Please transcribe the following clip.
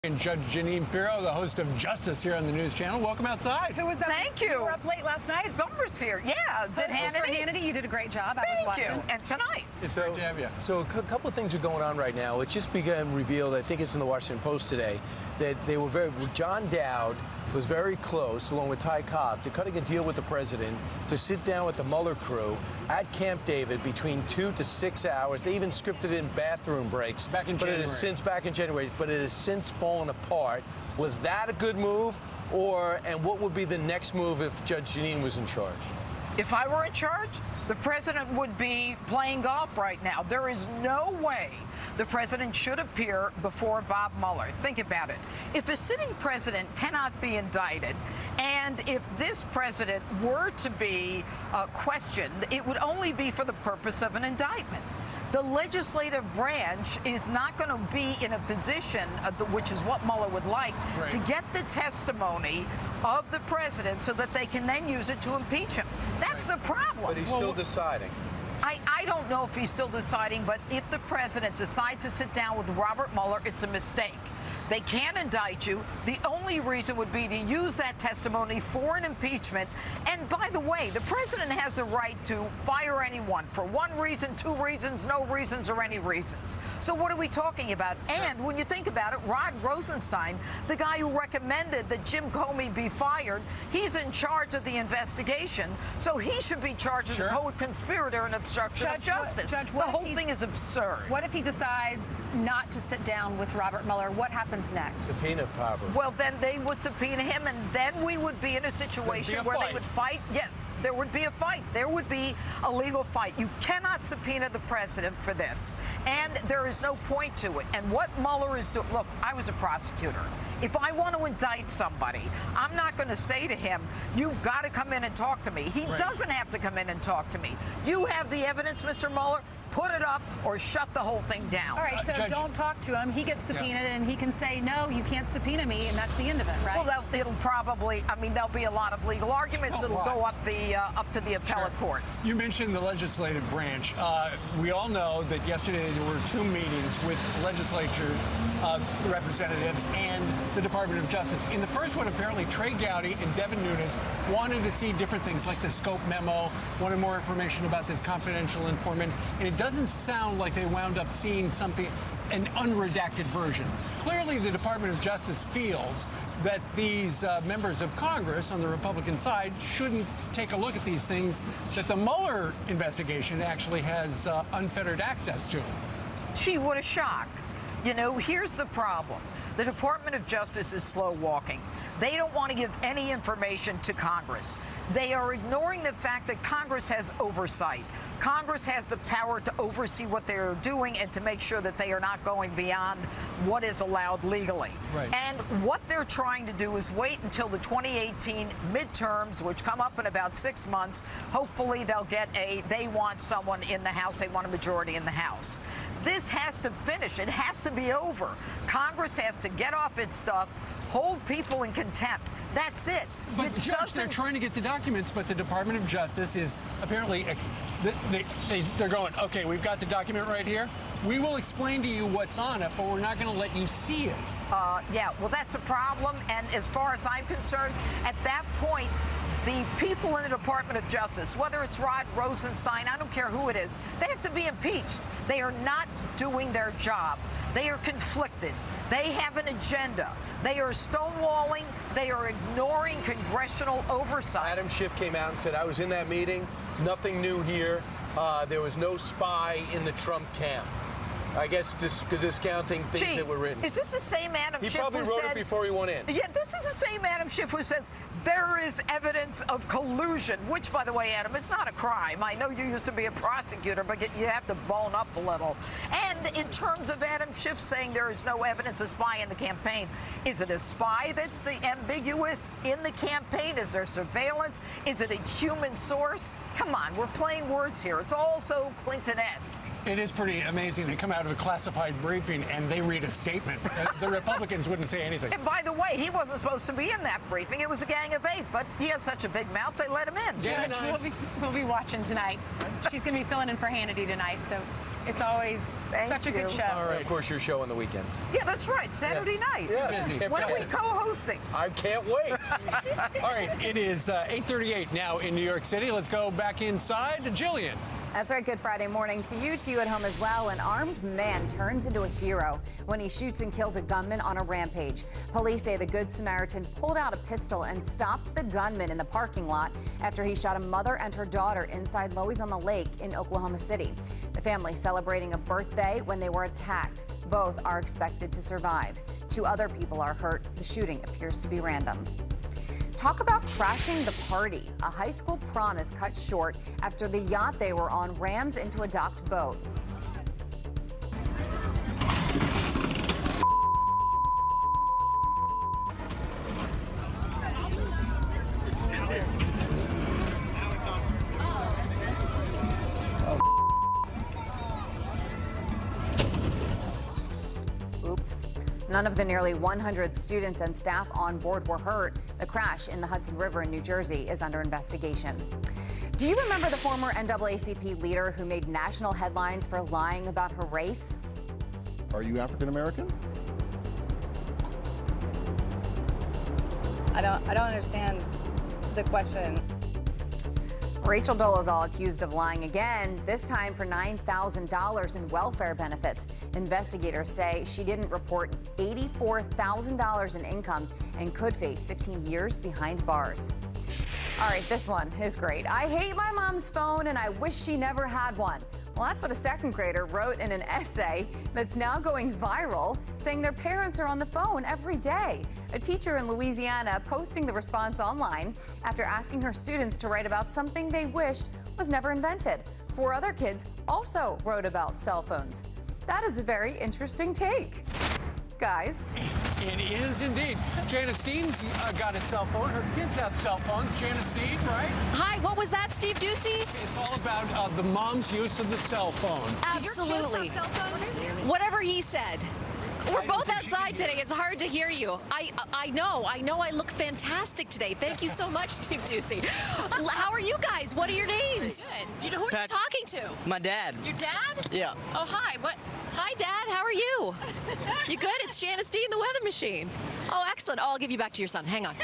And Judge Jeanine Pirro, the host of Justice here on the News Channel. Welcome outside. Who was up? Thank you. You were up late last night. Summer's here. Yeah. Did Hannity? You did a great job. I was watching. Thank you. And tonight. It's great to have you. So a couple of things are going on right now. It just began revealed, I think it's in the Washington Post today, that John Dowd was very close, along with Ty Cobb, to cutting a deal with the president to sit down with the Mueller crew at Camp David between 2 to 6 hours. They even scripted in bathroom breaks. Back in January. Back in January, but it has since fallen apart. Was that a good move? And what would be the next move if Judge Jeanine was in charge? If I were in charge, the president would be playing golf right now. There is no way the president should appear before Bob Mueller. Think about it. If a sitting president cannot be indicted, and if this president were to be questioned, it would only be for the purpose of an indictment. The legislative branch is not going to be in a position, which is what Mueller would like, to get the testimony of the president so that they can then use it to impeach him. That's the problem. But he's still deciding. I don't know if he's still deciding, but if the president decides to sit down with Robert Mueller, it's a mistake. They can't indict you. The only reason would be to use that testimony for an impeachment. And by the way, the president has the right to fire anyone for one reason, two reasons, no reasons, or any reasons. So what are we talking about? And when you think about it, Rod Rosenstein, the guy who recommended that Jim Comey be fired, he's in charge of the investigation. So he should be charged as a co-conspirator and obstruction of justice. Judge, the whole thing is absurd. What if he decides not to sit down with Robert Mueller? What happens next? Subpoena power. Well, then they would subpoena him, and then we would be in a situation where they would fight. Yeah, there would be a fight. There would be a legal fight. You cannot subpoena the president for this, and there is no point to it. And what Mueller is doing, look, I was a prosecutor. If I want to indict somebody, I'm not going to say to him, you've got to come in and talk to me. He doesn't have to come in and talk to me. You have the evidence, Mr. Mueller. Put it up or shut the whole thing down. All right, so Judge, don't talk to him. He gets subpoenaed, and he can say, no, you can't subpoena me, and that's the end of it, right? Well, it'll probably, I mean, there'll be a lot of legal arguments. It'll go up to the appellate courts. You mentioned the legislative branch. We all know that yesterday there were two meetings with legislature representatives and the Department of Justice. In the first one, apparently, Trey Gowdy and Devin Nunes wanted to see different things, like the scope memo, wanted more information about this confidential informant, and it doesn't sound like they wound up seeing something, an unredacted version. Clearly, the Department of Justice feels that these members of Congress on the Republican side shouldn't take a look at these things, that the Mueller investigation actually has unfettered access to. Gee, what a shock. You know, here's the problem. The Department of Justice is slow walking. They don't want to give any information to Congress. They are ignoring the fact that Congress has oversight. Congress has the power to oversee what they're doing and to make sure that they are not going beyond what is allowed legally. Right. And what they're trying to do is wait until the 2018 midterms, which come up in about 6 months. Hopefully they'll get they want someone in the House. They want a majority in the House. This has to finish. It has to be over. Congress has to get off its stuff, hold people in contempt. That's it. But Judge, they're trying to get the documents, but the Department of Justice is apparently, they're going, okay, we've got the document right here. We will explain to you what's on it, but we're not going to let you see it. Yeah, well, that's a problem. And as far as I'm concerned, at that point, the people in the Department of Justice, whether it's Rod Rosenstein, I don't care who it is, they have to be impeached. They are not doing their job. They are conflicted. They have an agenda. They are stonewalling. They are ignoring congressional oversight. Adam Schiff came out and said, I was in that meeting. Nothing new here. There was no spy in the Trump camp. I guess discounting things that were written. Is this the same Adam Schiff who said... He probably wrote it before he went in. Yeah, this is the same Adam Schiff who says there is evidence of collusion, which, by the way, Adam, it's not a crime. I know you used to be a prosecutor, but you have to bone up a little. And in terms of Adam Schiff saying there is no evidence of spy in the campaign, is it a spy that's the ambiguous in the campaign? Is there surveillance? Is it a human source? Come on, we're playing words here. It's all so Clinton-esque. It is pretty amazing. They come out of a classified briefing and they read a statement. The Republicans wouldn't say anything. And by the way, he wasn't supposed to be in that briefing. It was a gang of 8, but he has such a big mouth, they let him in. Yeah, We'll be watching tonight. She's going to be filling in for Hannity tonight, so It's always such a good you. show. All right. Of course, your show on the weekends. Yeah, that's right. Saturday night. Yeah, When are we co-hosting? I can't wait. All right, it is 8:38 now in New York City. Let's go back inside to Jillian. That's right. Good Friday morning to you at home as well. An armed man turns into a hero when he shoots and kills a gunman on a rampage. Police say the Good Samaritan pulled out a pistol and stopped the gunman in the parking lot after he shot a mother and her daughter inside Loews on the Lake in Oklahoma City. The family celebrating a birthday when they were attacked. Both are expected to survive. 2 other people are hurt. The shooting appears to be random. Talk about crashing the party. A high school prom is cut short after the yacht they were on rams into a docked boat. Oops. None of the nearly 100 students and staff on board were hurt. The crash in the Hudson River in New Jersey is under investigation. Do you remember the former NAACP leader who made national headlines for lying about her race? Are you African American? I don't understand the question. Rachel Dolezal accused of lying again, this time for $9,000 in welfare benefits. Investigators say she didn't report $84,000 in income and could face 15 years behind bars. All right, this one is great. I hate my mom's phone and I wish she never had one. Well, that's what a second grader wrote in an essay that's now going viral, saying their parents are on the phone every day. A teacher in Louisiana posting the response online after asking her students to write about something they wished was never invented. 4 other kids also wrote about cell phones. That is a very interesting take, guys. It is indeed. Janice Dean's got a cell phone. Her kids have cell phones. Janice Dean, right? Hi, what was that, Steve Ducey? It's all about the mom's use of the cell phone. Absolutely. Your kids have cell phones? Whatever he said. We're both outside today. It's hard to hear you. I know I look fantastic today. Thank you so much, Steve Ducey. How are you guys? What are your names? Good. Who are you talking to? My dad. Your dad? Yeah. Oh, hi. What? Hi, Dad. How are you? You good? It's Janice Dean, the weather machine. Oh, excellent. Oh, I'll give you back to your son. Hang on.